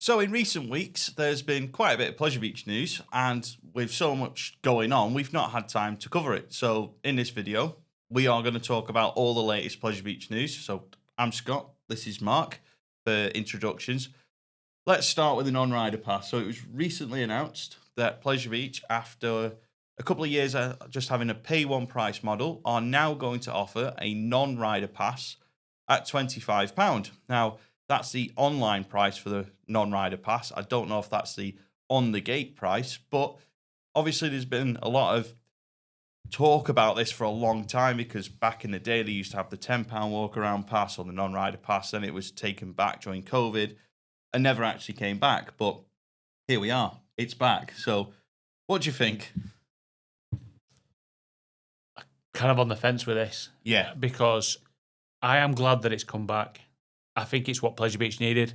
So, in recent weeks, there's been quite a bit of Pleasure Beach news, and with so much going on, we've not had time to cover it. So, in this video, we are going to talk about all the latest Pleasure Beach news. So, I'm Scott, this is Mark for introductions. Let's start with the non rider pass. So, it was recently announced that Pleasure Beach, after a couple of years of just having a pay one price model, are now going to offer a non rider pass at £25. Now, that's the online price for the non-rider pass. I don't know if that's the on-the-gate price, but obviously there's been a lot of talk about this for a long time because back in the day they used to have the £10 walk-around pass or the non-rider pass, and it was taken back during COVID and never actually came back. But here we are. It's back. So what do you think? Kind of on the fence with this. Yeah. Because I am glad that it's come back. I think it's what Pleasure Beach needed.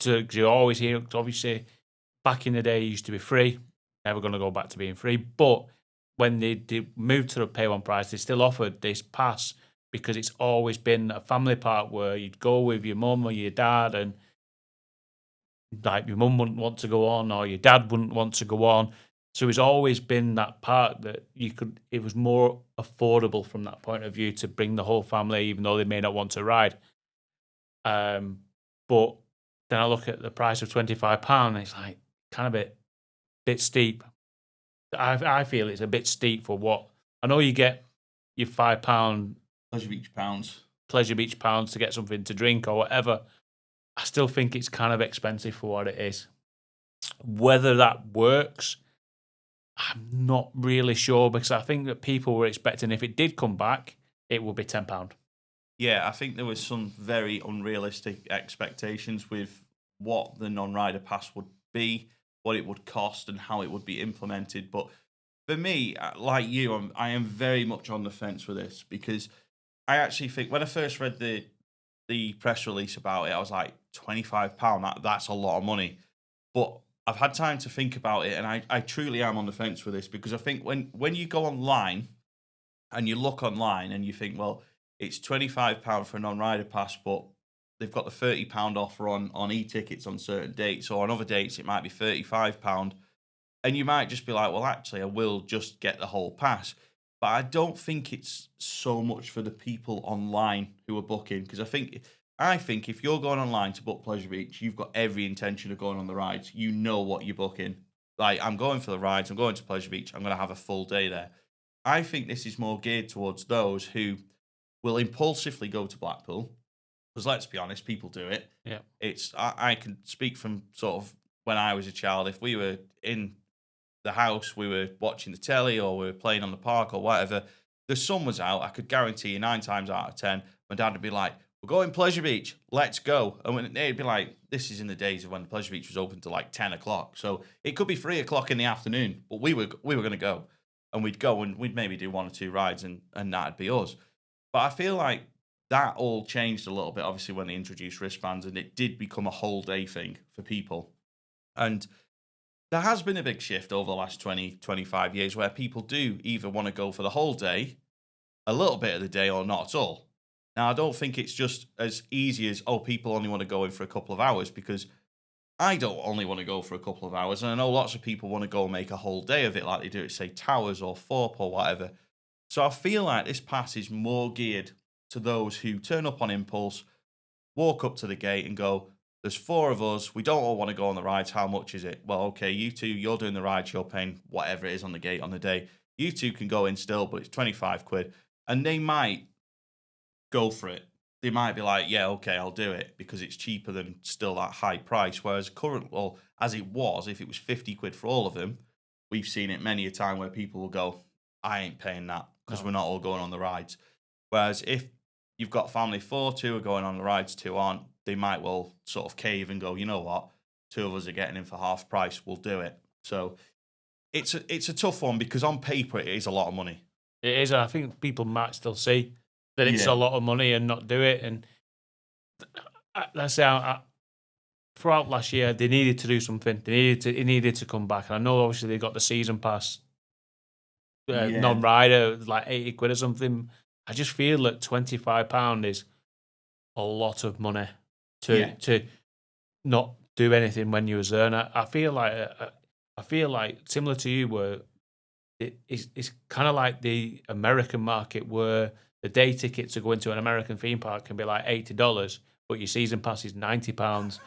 You always hear, obviously, back in the day, it used to be free. Never going to go back to being free. But when they moved to the pay one price, they still offered this pass because it's always been a family park where you'd go with your mum or your dad, and like your mum wouldn't want to go on or your dad wouldn't want to go on. So it's always been that park that it was more affordable from that point of view to bring the whole family, even though they may not want to ride. But then I look at the price of £25, and it's like kind of a bit steep. I feel it's a bit steep for what I know. You get your £5 Pleasure Beach pounds to get something to drink or whatever. I still think it's kind of expensive for what it is. Whether that works, I'm not really sure, because I think that people were expecting if it did come back, it would be £10. Yeah, I think there was some very unrealistic expectations with what the non-rider pass would be, what it would cost, and how it would be implemented. But for me, like you, I am very much on the fence with this because I actually think when I first read the press release about it, I was like, £25, that's a lot of money. But I've had time to think about it, and I truly am on the fence with this because I think when you go online and you look online and you think, well, it's £25 for a non-rider pass, but they've got the £30 offer on e-tickets on certain dates, or on other dates it might be £35. And you might just be like, well, actually, I will just get the whole pass. But I don't think it's so much for the people online who are booking, because I think if you're going online to book Pleasure Beach, you've got every intention of going on the rides. You know what you're booking. Like, I'm going for the rides, I'm going to Pleasure Beach, I'm going to have a full day there. I think this is more geared towards those who will impulsively go to Blackpool, because let's be honest, people do it. Yeah, I can speak from sort of when I was a child. If we were in the house, we were watching the telly, or we were playing on the park or whatever, the sun was out, I could guarantee you 9 times out of 10, my dad would be like, "We're going Pleasure Beach, let's go." And when they'd be like, this is in the days of when the Pleasure Beach was open to like 10 o'clock, so it could be 3 o'clock in the afternoon, but we were going to go, and we'd go and we'd maybe do 1 or 2 rides, and that'd be us. But I feel like that all changed a little bit, obviously, when they introduced wristbands, and it did become a whole day thing for people. And there has been a big shift over the last 20, 25 years where people do either want to go for the whole day, a little bit of the day, or not at all. Now, I don't think it's just as easy as, oh, people only want to go in for a couple of hours, because I don't only want to go for a couple of hours. And I know lots of people want to go and make a whole day of it, like they do at, say, Towers or Thorpe or whatever. So I feel like this pass is more geared to those who turn up on impulse, walk up to the gate and go, there's 4 of us, we don't all want to go on the rides, how much is it? Well, okay, you two, you're doing the rides, you're paying whatever it is on the gate on the day. You two can go in still, but it's 25 quid. And they might go for it. They might be like, yeah, okay, I'll do it because it's cheaper than still that high price. Whereas as it was, if it was 50 quid for all of them, we've seen it many a time where people will go, I ain't paying that because we're not all going on the rides. Whereas if you've got family 4, 2 are going on the rides, 2 aren't, they might well sort of cave and go, you know what, 2 of us are getting in for half price, we'll do it. So it's a tough one because on paper it is a lot of money. it is. And I think people might still see that it's a lot of money and not do it. And let's say throughout last year, they needed to do something. It needed to come back. And I know obviously they got the season pass non-rider, like 80 quid or something. I just feel that £25 is a lot of money to not do anything when you was there. And I feel like similar to you, where it's kind of like the American market, where the day ticket to go into an American theme park can be like $80, but your season pass is £90.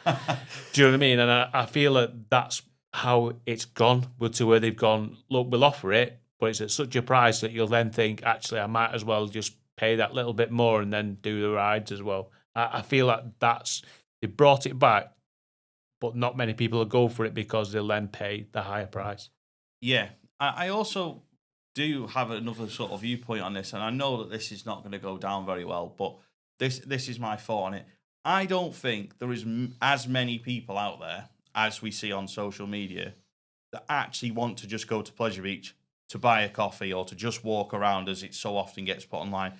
Do you know what I mean? And I feel that that's how it's gone, to where they've gone, look, we'll offer it, but it's at such a price that you'll then think, actually, I might as well just pay that little bit more and then do the rides as well. I feel like they brought it back, but not many people will go for it because they'll then pay the higher price. Yeah. I also do have another sort of viewpoint on this, and I know that this is not going to go down very well, but this is my thought on it. I don't think there is as many people out there as we see on social media that actually want to just go to Pleasure Beach to buy a coffee or to just walk around, as it so often gets put online.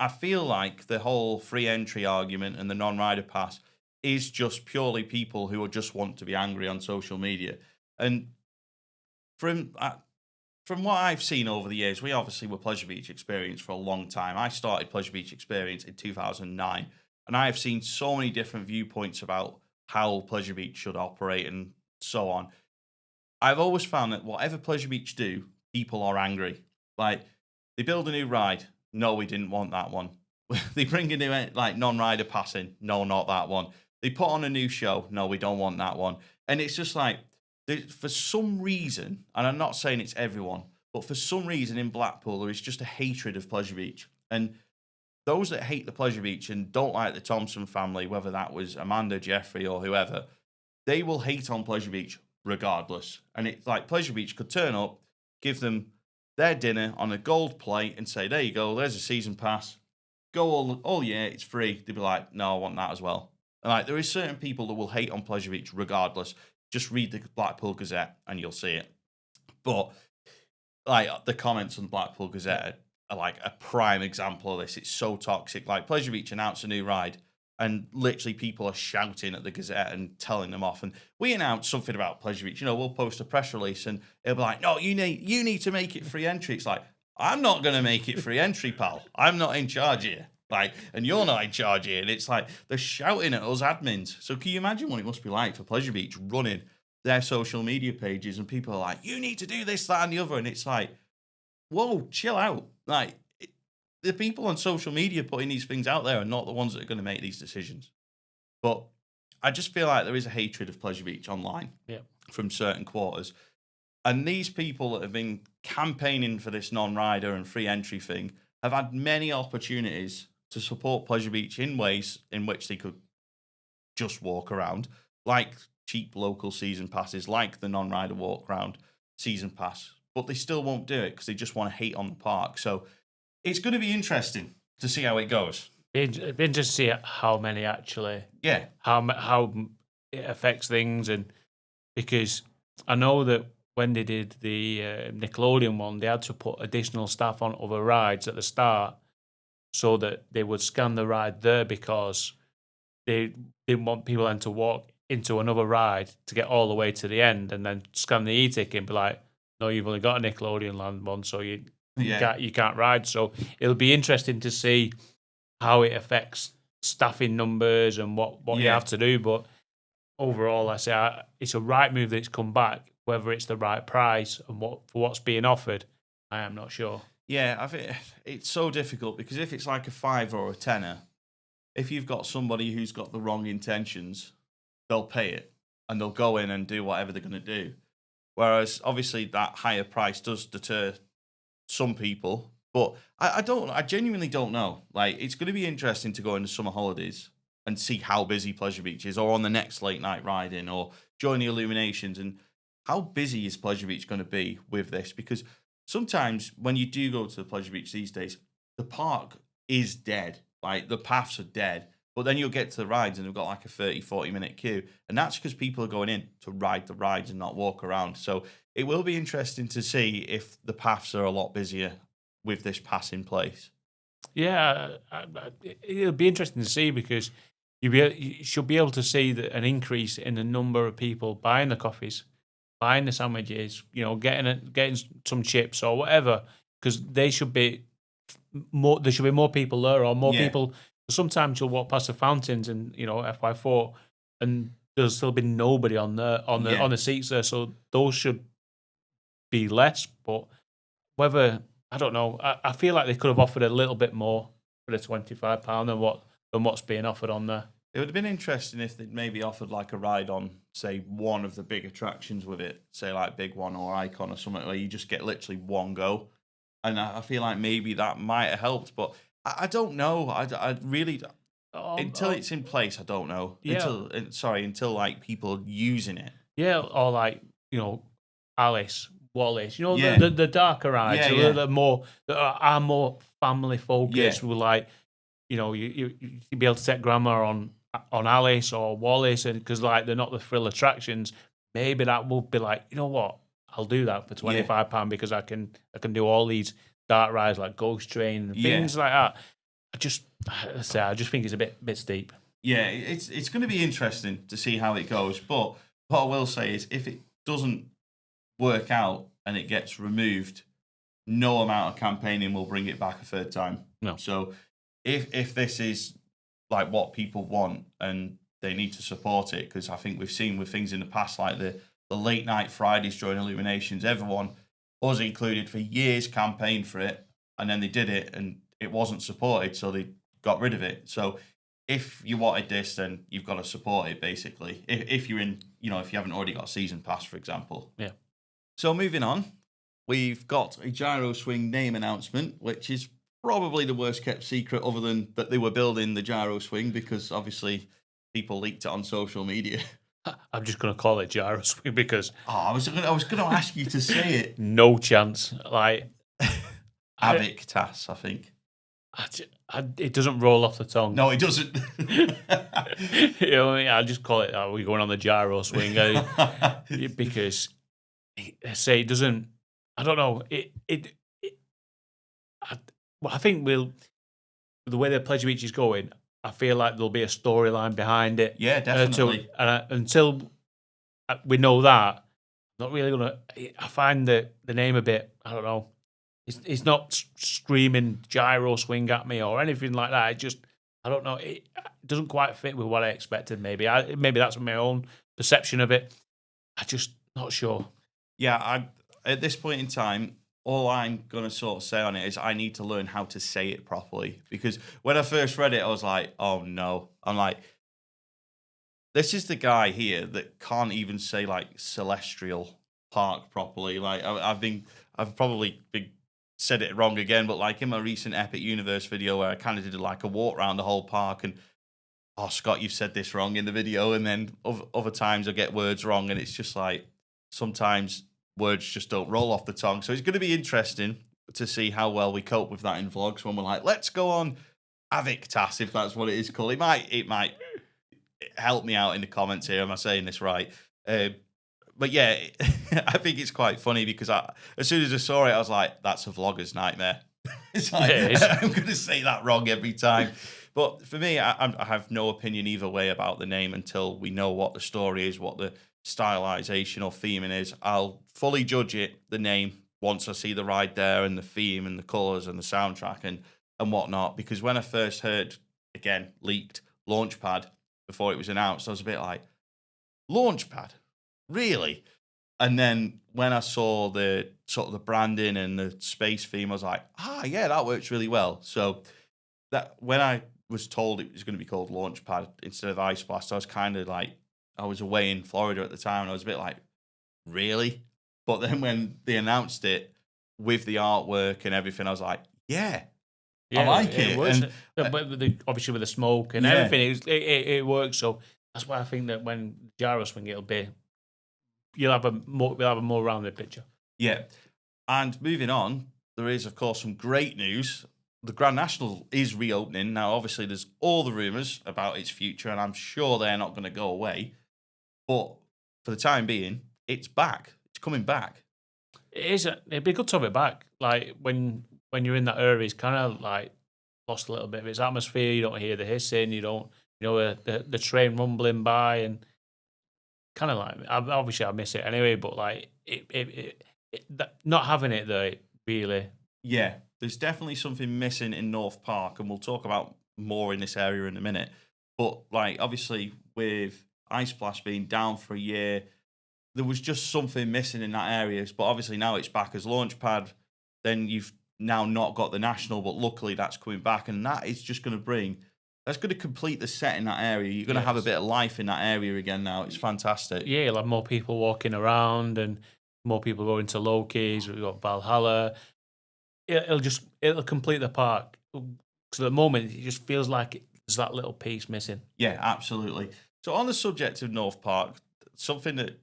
I feel like the whole free entry argument and the non-rider pass is just purely people who just want to be angry on social media. And from what I've seen over the years, we obviously were Pleasure Beach Experience for a long time. I started Pleasure Beach Experience in 2009, and I have seen so many different viewpoints about how Pleasure Beach should operate and so on. I've always found that whatever Pleasure Beach do, people are angry. Like, they build a new ride. No, we didn't want that one. They bring a new non-rider pass in. No, not that one. They put on a new show. No, we don't want that one. And it's just like, for some reason, and I'm not saying it's everyone, but for some reason in Blackpool, there is just a hatred of Pleasure Beach. And those that hate the Pleasure Beach and don't like the Thompson family, whether that was Amanda, Jeffrey, or whoever, they will hate on Pleasure Beach regardless. And it's like Pleasure Beach could turn up, give them their dinner on a gold plate and say, there you go, there's a season pass. Go all year, it's free. They'd be like, no, I want that as well. And like, there is certain people that will hate on Pleasure Beach regardless. Just read the Blackpool Gazette and you'll see it. But like, the comments on the Blackpool Gazette are like a prime example of this. It's so toxic. Like, Pleasure Beach announced a new ride, and literally people are shouting at the Gazette and telling them off. And we announced something about Pleasure Beach. You know, we'll post a press release and it'll be like, no, you need to make it free entry. It's like, I'm not going to make it free entry, pal. I'm not in charge here. Like, and you're not in charge here. And it's like, they're shouting at us admins. So can you imagine what it must be like for Pleasure Beach running their social media pages, and people are like, you need to do this, that, and the other. And it's like, whoa, chill out. Like, the people on social media putting these things out there are not the ones that are going to make these decisions. But I just feel like there is a hatred of Pleasure Beach online from certain quarters. And these people that have been campaigning for this non-rider and free entry thing have had many opportunities to support Pleasure Beach in ways in which they could just walk around, like cheap local season passes, like the non-rider walk around season pass. But they still won't do it because they just want to hate on the park. So it's going to be interesting to see how it goes. It'd be interesting to see how many actually, Yeah, how it affects things, and because I know that when they did the Nickelodeon one, they had to put additional staff on other rides at the start so that they would scan the ride there, because they didn't want people then to walk into another ride to get all the way to the end and then scan the e-ticket and be like, no, you've only got a Nickelodeon Land one, so you can't ride. So it'll be interesting to see how it affects staffing numbers and what you have to do. But overall, I say it's a right move that it's come back. Whether it's the right price and for what's being offered, I am not sure. Yeah, I think it's so difficult, because if it's like a £5 or a tenner, if you've got somebody who's got the wrong intentions, they'll pay it and they'll go in and do whatever they're going to do. Whereas obviously that higher price does deter some people, but I genuinely don't know. Like, it's going to be interesting to go into summer holidays and see how busy Pleasure Beach is, or on the next late night riding, or during the illuminations, and how busy is Pleasure Beach going to be with this? Because sometimes when you do go to the Pleasure Beach these days, the park is dead. Like, the paths are dead. But then you'll get to the rides and they've got like a 30, 40-minute queue. And that's because people are going in to ride the rides and not walk around. So it will be interesting to see if the paths are a lot busier with this pass in place. Yeah, it'll be interesting to see, because you should be able to see an increase in the number of people buying the coffees, buying the sandwiches, getting some chips or whatever, because there should be more people there, or more people. Sometimes you'll walk past the fountains and FY4, and there'll still be nobody on the seats there, so those should be less. But whether I don't know, I feel like they could have offered a little bit more for the £25 than what's being offered on there. It would have been interesting if they'd maybe offered like a ride on, say, one of the big attractions with it, say like Big One or Icon or something, where you just get literally one go. And I feel like maybe that might have helped, but I don't know. I really until it's in place, I don't know. Yeah. Until like people using it. Yeah, or like Alice, Wallace, Yeah. the darker rides, Yeah, that are more family focused. Yeah. With like, you be able to take grandma on Alice or Wallace, and because like they're not the thrill attractions, maybe that will be like, you know what, I'll do that for £25 because I can do all these dark rides like Ghost Train and things like that. I just think it's a bit steep. Yeah, it's going to be interesting to see how it goes. But what I will say is, if it doesn't work out and it gets removed, no amount of campaigning will bring it back a third time. No. So if this is like what people want and they need to support it, because I think we've seen with things in the past like the late night Fridays during Illuminations, everyone, us included, for years campaigned for it, and then they did it and it wasn't supported, so they got rid of it. So if you wanted this, then you've got to support it, basically. If you're in, if you haven't already got a season pass, for example. Yeah. So moving on, we've got a Gyro Swing name announcement, which is probably the worst kept secret, other than that they were building the Gyro Swing, because obviously people leaked it on social media. I'm just going to call it Gyro Swing because I was going to ask you to say it. No chance. Like Avic TAS, I think. It doesn't roll off the tongue. No, it doesn't. I'll just call it. We're going on the Gyro Swing because say it doesn't. I don't know. I think the way the Pleasure Beach is going, I feel like there'll be a storyline behind it. Yeah, definitely. Until we know that, I'm not really gonna. I find the name a bit. I don't know. It's not screaming Gyro Swing at me or anything like that. It just, I don't know. It doesn't quite fit with what I expected. Maybe that's my own perception of it. I'm just not sure. Yeah, at this point in time, all I'm going to sort of say on it is I need to learn how to say it properly. Because when I first read it, I was like, oh no. I'm like, this is the guy here that can't even say like Celestial Park properly. Like I've probably said it wrong again, but like in my recent Epic Universe video where I kind of did like a walk around the whole park, and oh Scott, you've said this wrong in the video, and then other times I get words wrong, and it's just like sometimes words just don't roll off the tongue. So it's going to be interesting to see how well we cope with that in vlogs when we're like, let's go on Avic TAS, if that's what it is called. It might help me out in the comments here. Am I saying this right? But yeah, I think it's quite funny because as soon as I saw it, I was like, that's a vlogger's nightmare. It's like, I'm going to say that wrong every time. But for me, I have no opinion either way about the name until we know what the story is, what the stylization or theming is. I'll fully judge the name, once I see the ride there and the theme and the colours and the soundtrack and whatnot. Because when I first heard, again, leaked Launchpad before it was announced, I was a bit like, Launchpad? Really? And then when I saw the sort of the branding and the space theme, I was like, yeah, that works really well. So that when I was told it was going to be called Launchpad instead of Ice Blast, I was kind of like, I was away in Florida at the time, and I was a bit like, really? But then when they announced it with the artwork and everything, I was like, yeah, I like it. And obviously with the smoke and everything, it works. So that's why I think that when Gyro Swing, we'll have a more rounded picture. Yeah. And moving on, there is, of course, some great news. The Grand National is reopening. Now, obviously, there's all the rumours about its future, and I'm sure they're not going to go away. But for the time being, it's back. It's coming back. It is. It'd be good to have it back. Like, when you're in that area, it's kind of like lost a little bit of its atmosphere. You don't hear the hissing. You don't, the train rumbling by, and kind of like, obviously I miss it anyway, but like not having it there, really. Yeah, there's definitely something missing in North Park, and we'll talk about more in this area in a minute. But like, obviously, with Ice Splash being down for a year, there was just something missing in that area. But obviously now it's back as Launchpad. Then you've now not got the national, but luckily that's coming back, and that is just going to bring. That's going to complete the set in that area. You're going to have a bit of life in that area again now. It's fantastic. Yeah, you'll have more people walking around and more people going to Loki's. We've got Valhalla. It'll complete the park. So at the moment, it just feels like there's that little piece missing. Yeah, absolutely. So on the subject of North Park, something that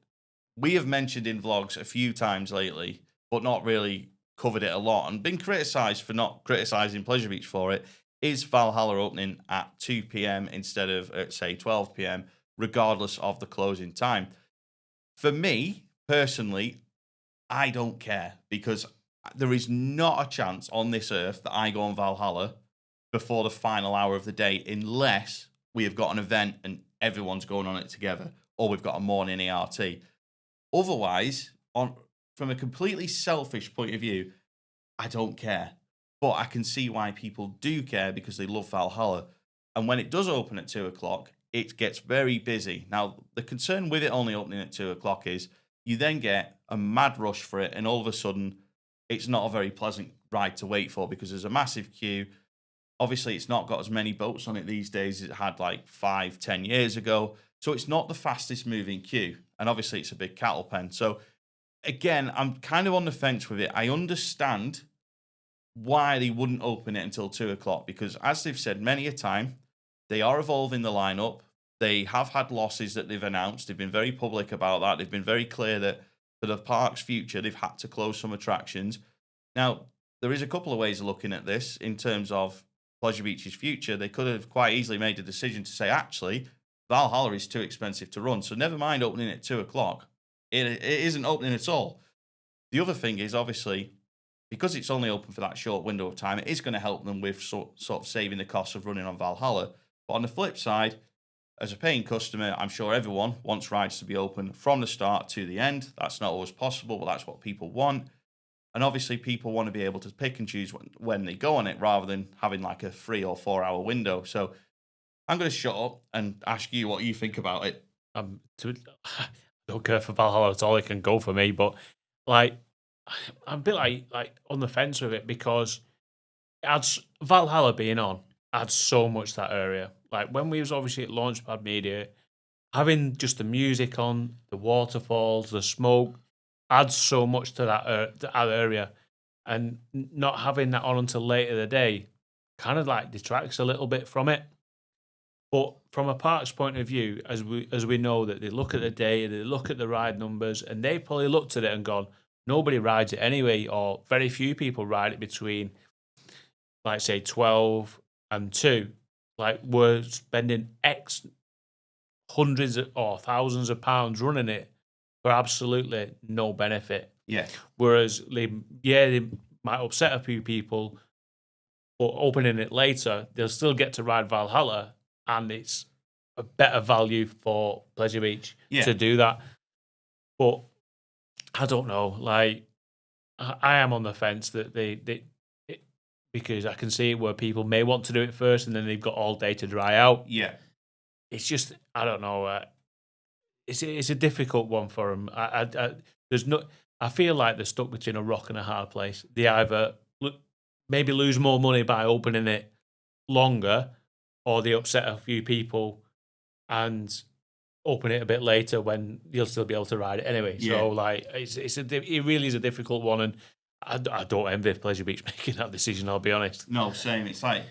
we have mentioned in vlogs a few times lately, but not really covered it a lot and been criticised for not criticising Pleasure Beach for it, is Valhalla opening at 2 p.m. instead of, say, 12 p.m., regardless of the closing time. For me, personally, I don't care because there is not a chance on this earth that I go on Valhalla before the final hour of the day unless we have got an event and everyone's going on it together or we've got a morning ERT. Otherwise, from a completely selfish point of view, I don't care. But I can see why people do care because they love Valhalla. And when it does open at 2 o'clock, it gets very busy. Now, the concern with it only opening at 2 o'clock is you then get a mad rush for it, and all of a sudden, it's not a very pleasant ride to wait for because there's a massive queue. Obviously, it's not got as many boats on it these days as it had like 5-10 years ago. So it's not the fastest moving queue. And obviously, it's a big cattle pen. So again, I'm kind of on the fence with it. I understand why they wouldn't open it until 2 o'clock because, as they've said many a time, they are evolving the lineup. They have had losses that they've announced. They've been very public about that. They've been very clear that for the park's future, they've had to close some attractions. Now, there is a couple of ways of looking at this in terms of Pleasure Beach's future. They could have quite easily made a decision to say, actually, Valhalla is too expensive to run, so never mind opening at 2 o'clock. It isn't opening at all. The other thing is, obviously, because it's only open for that short window of time, it is going to help them with sort of saving the cost of running on Valhalla. But on the flip side, as a paying customer, I'm sure everyone wants rides to be open from the start to the end. That's not always possible, but that's what people want. And obviously, people want to be able to pick and choose when they go on it rather than having like a 3 or 4 hour window. So I'm going to shut up and ask you what you think about it. I don't care for Valhalla at all. It can go for me, but like I'm a bit like on the fence with it because it adds Valhalla being on adds so much to that area. Like when we was obviously at Launchpad Media, having just the music on, the waterfalls, the smoke adds so much to that area, and not having that on until later in the day kind of like detracts a little bit from it. But from a park's point of view, as we know that they look at the day, they look at the ride numbers, and they probably looked at it and gone, nobody rides it anyway, or very few people ride it between, like say 12 and 2. Like we're spending X hundreds or thousands of pounds running it for absolutely no benefit. Yeah. Whereas they might upset a few people, but opening it later, they'll still get to ride Valhalla, and it's a better value for Pleasure Beach to do that. But I don't know. Like I am on the fence that because I can see where people may want to do it first, and then they've got all day to dry out. Yeah. It's just I don't know. It's a difficult one for them. I feel like they're stuck between a rock and a hard place. They either maybe lose more money by opening it longer, or they upset a few people and open it a bit later when you'll still be able to ride it anyway. Yeah. So like it really is a difficult one, and I don't envy Pleasure Beach making that decision. I'll be honest. No, same. It's like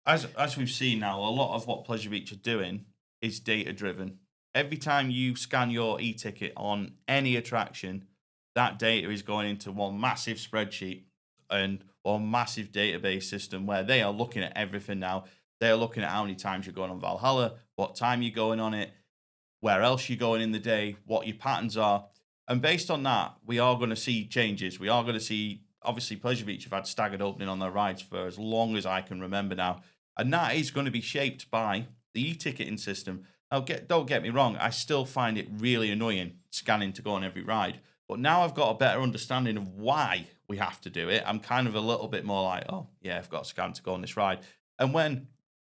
as we've seen now, a lot of what Pleasure Beach are doing is data driven. Every time you scan your e-ticket on any attraction, that data is going into one massive spreadsheet and one massive database system where they are looking at everything now. They are looking at how many times you're going on Valhalla, what time you're going on it, where else you're going in the day, what your patterns are. And based on that, we are going to see changes. We are going to see, obviously, Pleasure Beach have had staggered opening on their rides for as long as I can remember now. And that is going to be shaped by the e-ticketing system. Now, don't get me wrong, I still find it really annoying scanning to go on every ride. But now I've got a better understanding of why we have to do it. I'm kind of a little bit more like, oh, yeah, I've got to scan to go on this ride. And when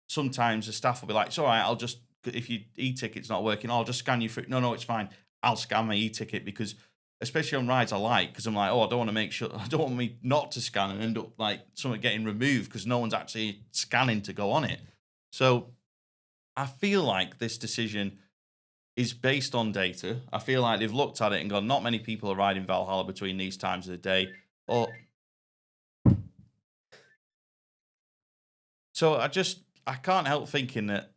sometimes the staff will be like, it's all right, I'll just if your e-ticket's not working, I'll just scan you through. No, it's fine. I'll scan my e-ticket because, especially on rides I like, because I'm like, I don't want to make sure, I don't want me not to scan and end up like something getting removed because no one's actually scanning to go on it. So I feel like this decision is based on data. I feel like they've looked at it and gone, not many people are riding Valhalla between these times of the day. So I can't help thinking that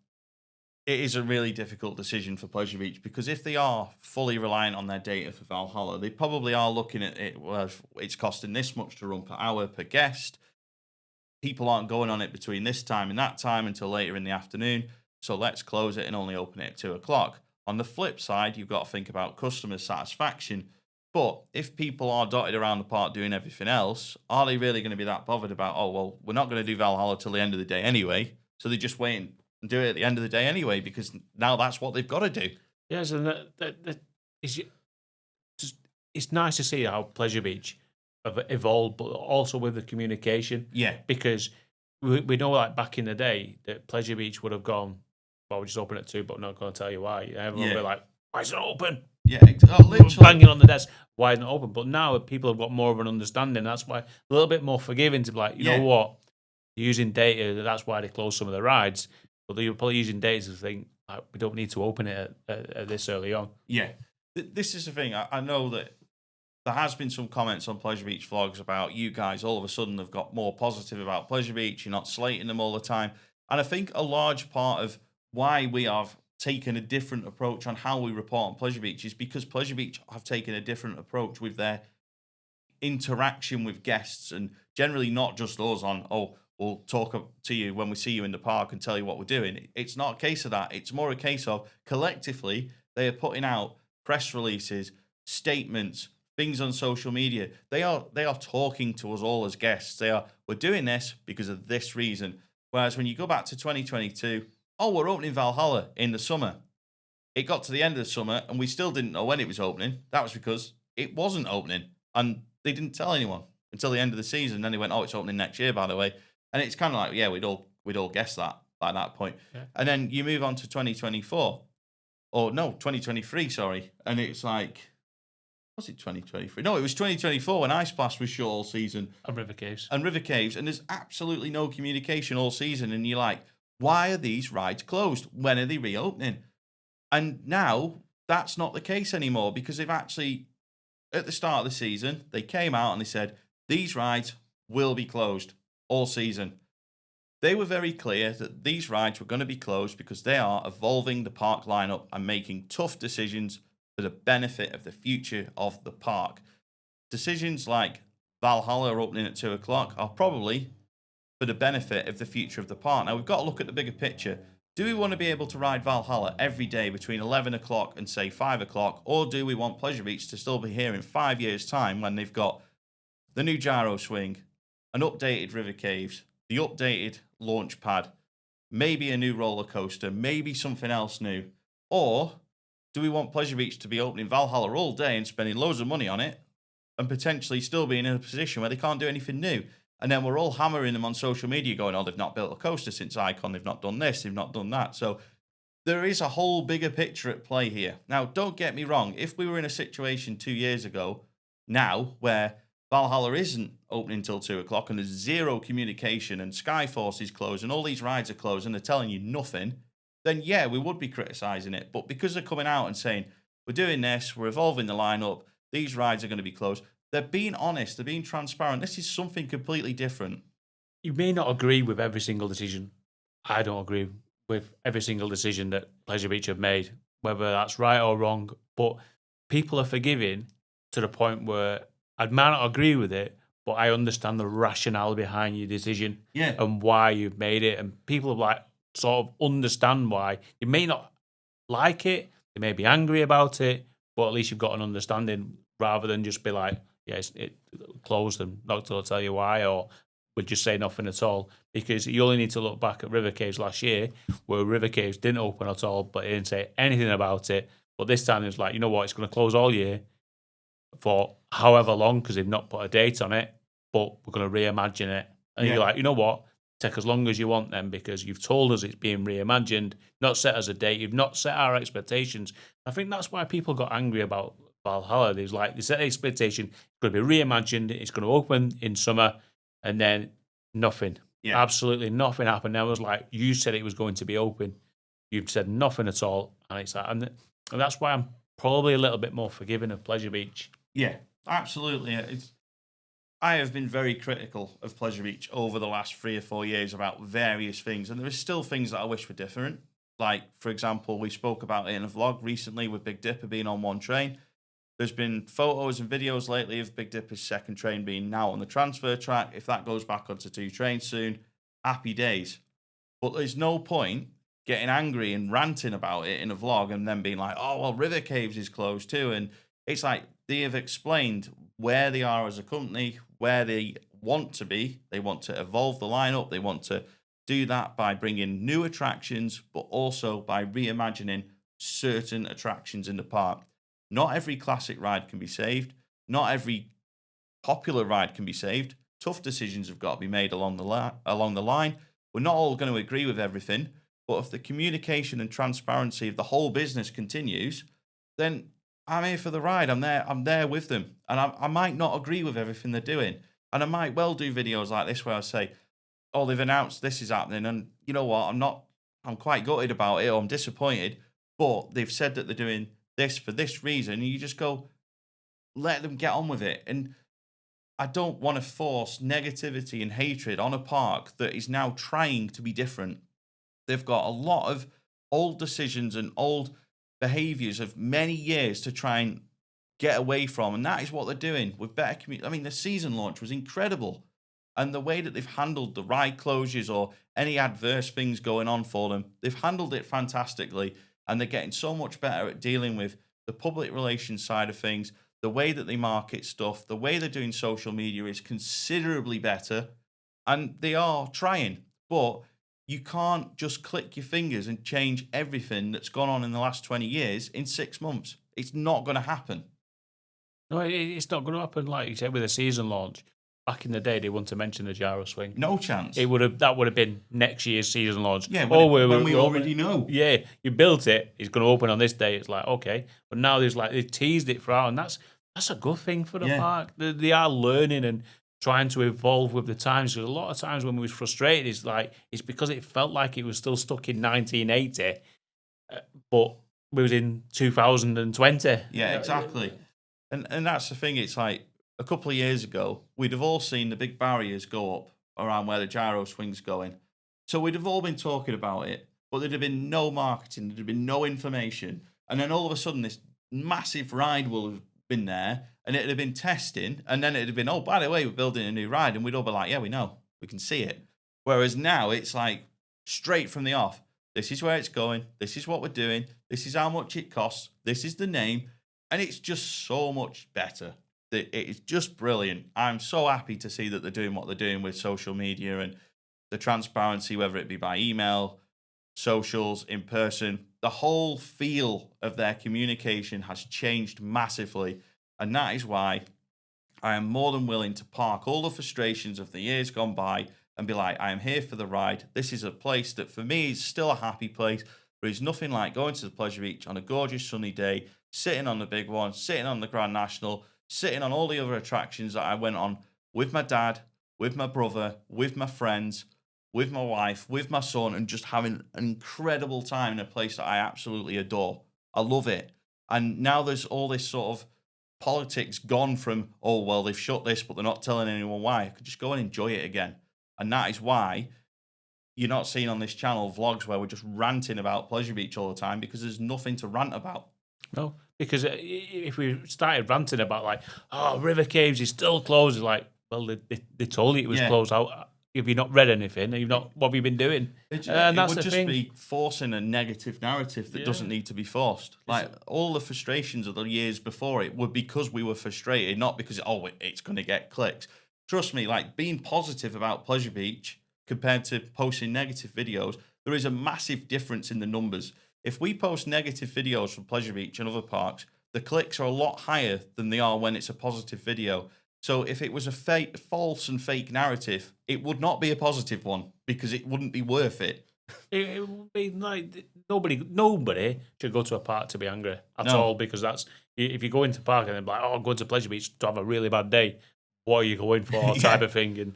it is a really difficult decision for Pleasure Beach, because if they are fully reliant on their data for Valhalla, they probably are looking at it, well, it's costing this much to run per hour per guest. People aren't going on it between this time and that time until later in the afternoon. So let's close it and only open it at 2 o'clock. On the flip side, you've got to think about customer satisfaction. But if people are dotted around the park doing everything else, are they really going to be that bothered about, oh, well, we're not going to do Valhalla till the end of the day anyway. So they just wait and do it at the end of the day anyway, because now that's what they've got to do. Yes, and it's nice to see how Pleasure Beach have evolved, but also with the communication. Yeah. Because we know, like, back in the day, that Pleasure Beach would have gone, well, we're just open at 2, but I'm not going to tell you why. Everyone would be like, why is it open? Yeah, literally. Banging on the desk, why isn't it open? But now people have got more of an understanding. That's why a little bit more forgiving to be like, you know what, using data, that's why they close some of the rides. But they're probably using data to think, like, we don't need to open it at this early on. Yeah. This is the thing. I know that there has been some comments on Pleasure Beach vlogs about you guys all of a sudden have got more positive about Pleasure Beach. You're not slating them all the time. And I think a large part of why we have taken a different approach on how we report on Pleasure Beach is because Pleasure Beach have taken a different approach with their interaction with guests, and generally not just us on, oh, we'll talk to you when we see you in the park and tell you what we're doing. It's not a case of that. It's more a case of collectively they are putting out press releases, statements, things on social media. They are talking to us all as guests. We're doing this because of this reason. Whereas when you go back to 2022, oh, we're opening Valhalla in the summer. It got to the end of the summer and we still didn't know when it was opening. That was because it wasn't opening and they didn't tell anyone until the end of the season. Then they went, oh, it's opening next year, by the way. And it's kind of like, yeah, we'd all guess that by that point. Yeah. And then you move on to 2024. Or no, 2023, sorry. And it's like, was it 2023? No, it was 2024 when Ice Blast was shut all season. And River Caves. And there's absolutely no communication all season. And you're like, why are these rides closed? When are they reopening? And now that's not the case anymore, because they've actually, at the start of the season, they came out and they said, these rides will be closed all season. They were very clear that these rides were going to be closed because they are evolving the park lineup and making tough decisions for the benefit of the future of the park. Decisions like Valhalla opening at 2 o'clock are probably for the benefit of the future of the park. Now, we've got to look at the bigger picture. Do we want to be able to ride Valhalla every day between 11 o'clock and, say, 5 o'clock? Or do we want Pleasure Beach to still be here in 5 years' time when they've got the new Gyro Swing, an updated River Caves, the updated launch pad, maybe a new roller coaster, maybe something else new? Or do we want Pleasure Beach to be opening Valhalla all day and spending loads of money on it and potentially still being in a position where they can't do anything new? And then we're all hammering them on social media going, oh, they've not built a coaster since Icon, they've not done this, they've not done that. So there is a whole bigger picture at play here. Now, don't get me wrong. If we were in a situation 2 years ago now where Valhalla isn't opening until 2 o'clock and there's zero communication and Skyforce is closed and all these rides are closed and they're telling you nothing, then yeah, we would be criticising it. But because they're coming out and saying, we're doing this, we're evolving the lineup, these rides are going to be closed, they're being honest, they're being transparent. This is something completely different. You may not agree with every single decision. I don't agree with every single decision that Pleasure Beach have made, whether that's right or wrong. But people are forgiving to the point where I might not agree with it, but I understand the rationale behind your decision and why you've made it. And people like sort of understand why. You may not like it, they may be angry about it, but at least you've got an understanding rather than just be like, yes, it closed and not to tell you why, or would just say nothing at all. Because you only need to look back at River Caves last year, where River Caves didn't open at all, but it didn't say anything about it. But this time it's like, you know what, it's going to close all year for however long, because they've not put a date on it, but we're going to reimagine it. And you're like, you know what, take as long as you want then, because you've told us it's being reimagined, not set as a date, you've not set our expectations. I think that's why people got angry about Valhalla. There's like, they set the expectation, it's going to be reimagined, it's going to open in summer, and then nothing. Yeah. Absolutely nothing happened. I was like, you said it was going to be open. You've said nothing at all. And it's like, and that's why I'm probably a little bit more forgiving of Pleasure Beach. Yeah, absolutely. I have been very critical of Pleasure Beach over the last 3 or 4 years about various things, and there are still things that I wish were different. Like, for example, we spoke about it in a vlog recently with Big Dipper being on one train. There's been photos and videos lately of Big Dipper's second train being now on the transfer track. If that goes back onto 2 trains soon, happy days. But there's no point getting angry and ranting about it in a vlog and then being like, oh, well, River Caves is closed too. And it's like they have explained where they are as a company, where they want to be. They want to evolve the lineup. They want to do that by bringing new attractions, but also by reimagining certain attractions in the park. Not every classic ride can be saved. Not every popular ride can be saved. Tough decisions have got to be made along the line. We're not all going to agree with everything, but if the communication and transparency of the whole business continues, then I'm here for the ride. I'm there with them. And I might not agree with everything they're doing. And I might well do videos like this where I say, oh, they've announced this is happening. And you know what? I'm quite gutted about it, or I'm disappointed. But they've said that they're doing this for this reason. And you just go, let them get on with it. And I don't want to force negativity and hatred on a park that is now trying to be different. They've got a lot of old decisions and old behaviors of many years to try and get away from. And that is what they're doing with better community. I mean, the season launch was incredible. And the way that they've handled the ride closures or any adverse things going on for them, they've handled it fantastically. And they're getting so much better at dealing with the public relations side of things. The way that they market stuff, the way they're doing social media is considerably better. And they are trying. But you can't just click your fingers and change everything that's gone on in the last 20 years in 6 months. It's not going to happen. No, it's not going to happen. Like you said, with a season launch, back in the day, they wouldn't have mentioned the Gyro Swing. No chance. That would have been next year's season launch. Yeah, when we already know. Yeah, you built it. It's going to open on this day. It's like, okay, but now they've teased it for out, and that's a good thing for the park. They are learning and trying to evolve with the times. Because a lot of times when we was frustrated, it's because it felt like it was still stuck in 1980, but we was in 2020. Yeah, exactly. And that's the thing. It's like a couple of years ago, we'd have all seen the big barriers go up around where the Gyro Swing's going. So we'd have all been talking about it, but there'd have been no marketing, there'd have been no information. And then all of a sudden, this massive ride will have been there, and it'd have been testing, and then it'd have been, oh, by the way, we're building a new ride, and we'd all be like, yeah, we know, we can see it. Whereas now it's like straight from the off, this is where it's going, this is what we're doing, this is how much it costs, this is the name, and it's just so much better. It's just brilliant. I'm so happy to see that they're doing what they're doing with social media and the transparency, whether it be by email, socials, in person. The whole feel of their communication has changed massively. And that is why I am more than willing to park all the frustrations of the years gone by and be like, I am here for the ride. This is a place that for me is still a happy place. There is nothing like going to the Pleasure Beach on a gorgeous sunny day, sitting on the big one, sitting on the Grand National, sitting on all the other attractions that I went on with my dad, with my brother, with my friends, with my wife, with my son, and just having an incredible time in a place that I absolutely adore. I love it. And now there's all this sort of politics gone from, oh, well, they've shut this, but they're not telling anyone why. I could just go and enjoy it again. And that is why you're not seeing on this channel vlogs where we're just ranting about Pleasure Beach all the time, because there's nothing to rant about. No, because if we started ranting about like, oh, River Caves is still closed, it's like, well, they told you it was closed out. Have you not read anything? What have you been doing? It that's would the just thing. be forcing a negative narrative that doesn't need to be forced. Like all the frustrations of the years before it were because we were frustrated, not because, oh, it's going to get clicks. Trust me, like being positive about Pleasure Beach compared to posting negative videos, there is a massive difference in the numbers. If we post negative videos from Pleasure Beach and other parks, the clicks are a lot higher than they are when it's a positive video. So if it was a false and fake narrative, it would not be a positive one because it wouldn't be worth it. It would be like nobody should go to a park to be angry at No. all, because that's, if you go into the park and they're like, "Oh, I'm going to Pleasure Beach to have a really bad day," what are you going for? Type Yeah. of thing. And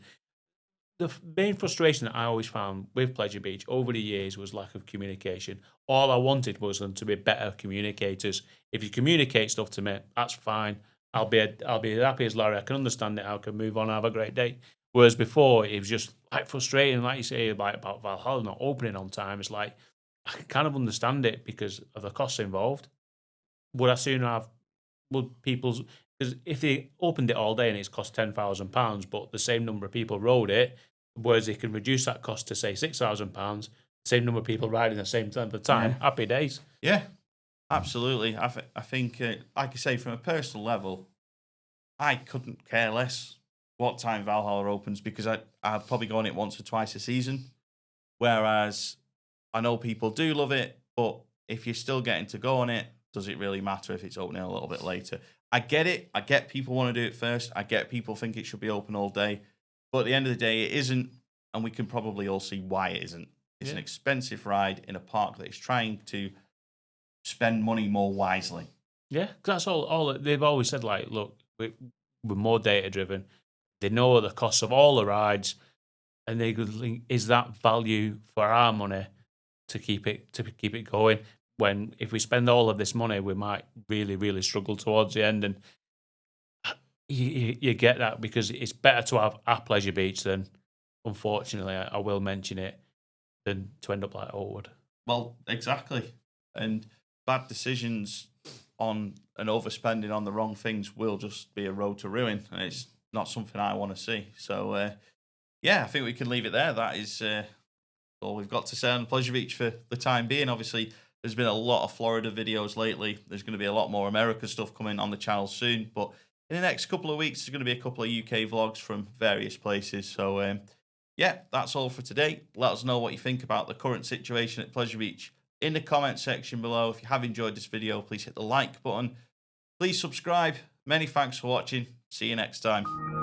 the main frustration that I always found with Pleasure Beach over the years was lack of communication. All I wanted was them to be better communicators. If you communicate stuff to me, that's fine. I'll be as happy as Larry. I can understand it. I can move on. Have a great day. Whereas before, it was just like frustrating, like you say, like about Valhalla not opening on time. It's like I can kind of understand it because of the costs involved. Would I sooner have would people's because if they opened it all day and it's cost £10,000, but the same number of people rode it, whereas they can reduce that cost to say £6,000, same number of people riding the same time of time, Yeah. happy days. Yeah, absolutely. I think, like I say, from a personal level, I couldn't care less what time Valhalla opens because I'd probably go on it once or twice a season. Whereas I know people do love it, but if you're still getting to go on it, does it really matter if it's opening a little bit later? I get it. I get people want to do it first. I get people think it should be open all day. But at the end of the day, it isn't. And we can probably all see why it isn't. It's an expensive ride in a park that is trying to spend money more wisely. Yeah, 'cause that's all they've always said. Like, look, we're more data driven. They know the costs of all the rides, and they could think, is that value for our money to keep it going? When if we spend all of this money, we might really struggle towards the end. And you get that because it's better to have a Pleasure Beach than, unfortunately, I will mention it, than to end up like Oakwood. Well, exactly. And bad decisions on and overspending on the wrong things will just be a road to ruin. And it's not something I want to see. So, yeah, I think we can leave it there. That is all we've got to say on Pleasure Beach for the time being. Obviously, there's been a lot of Florida videos lately. There's going to be a lot more America stuff coming on the channel soon. But in the next couple of weeks, there's going to be a couple of UK vlogs from various places. So, yeah, that's all for today. Let us know what you think about the current situation at Pleasure Beach in the comment section below. If you have enjoyed this video, please hit the like button. Please subscribe. Many thanks for watching. See you next time.